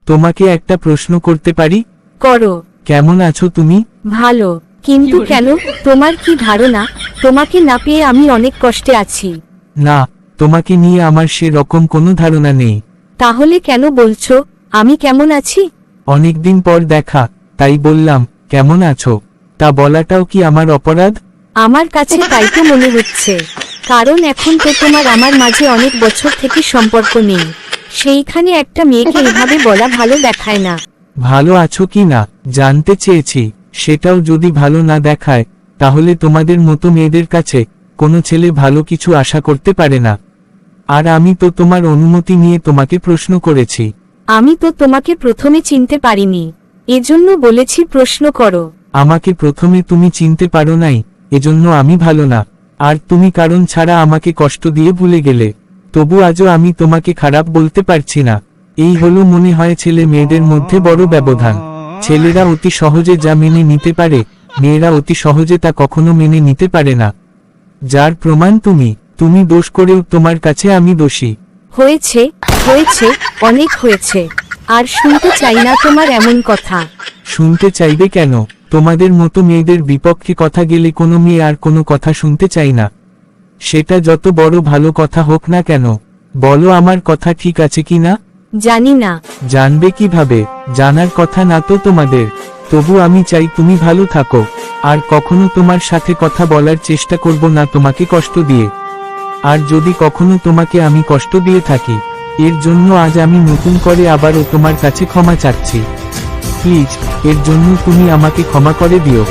তোমাকে একটা প্রশ্ন করতে পারি? করো। কেমন আছো তুমি? ভালো। কিন্তু কেন? তোমার কি ধারণা তোমাকে না পেয়ে আমি অনেক কষ্টে আছি? না, তোমাকে নিয়ে আমার সে রকম কোনো ধারণা নেই। তাহলে কেন বলছো আমি কেমন আছি? অনেকদিন পর দেখা, তাই বললাম কেমন আছো। তা বলাটাও কি আমার অপরাধ? আমার কাছে তাই তো মনে হচ্ছে, কারণ এখন তো তোমার আমার মাঝে অনেক বছর থেকে সম্পর্ক নেই। সেইখানে একটা মেয়েকে এভাবে বলা ভালো দেখায় না। ভালো আছো কি না জানতে চেয়েছি। সেটাও যদি ভালো না দেখায়, তাহলে তোমাদের মতো মেয়েদের কাছে কোনো ছেলে ভালো কিছু আশা করতে পারে না। আর আমি তো তোমার অনুমতি নিয়ে তোমাকে প্রশ্ন করেছি। আমি তো তোমাকে প্রথমে চিনতে পারিনি, এজন্য বলেছি প্রশ্ন করো। আমাকে প্রথমে তুমি চিনতে পারো নাই, এজন্য আমি ভালো না। আর তুমি কারণ ছাড়া আমাকে কষ্ট দিয়ে ভুলে গেলে। তবু আজও আমি তোমাকে খারাপ বলতে পারছি না। এই হলো মনে হয় ছেলে মেয়েদের মধ্যে বড় ব্যবধান। ছেলেরা অতি সহজে যা মেনে নিতে পারে, মেয়েরা অতি সহজে তা কখনো মেনে নিতে পারে না। যার প্রমাণ তুমি দোষ করেও তোমার কাছে আমি দোষী। হয়েছে, হয়েছে, অনেক হয়েছে। আর শুনতে চাই না তোমার এমন কথা। শুনতে চাইবে কেন? তোমাদের মতো মেয়েদের বিপক্ষে কথা গেলে কোনো মেয়ে আর কোনো কথা শুনতে চাই না। সেটা যত বড় ভালো কথা হোক না কেন। বলো আমার কথা ঠিক আছে কি না? জানি না। জানবে কিভাবে? জানার কথা না তো তোমাদের। তবু আমি চাই তুমি ভালো থাকো। আর কখনো তোমার সাথে কথা বলার চেষ্টা করব না তোমাকে কষ্ট দিয়ে। আর যদি কখনো তোমাকে আমি কষ্ট দিয়ে থাকি, এর জন্য আজ আমি নতুন করে আবারও তোমার কাছে ক্ষমা চাচ্ছি। প্লিজ, এর জন্য তুমি আমাকে ক্ষমা করে দিও।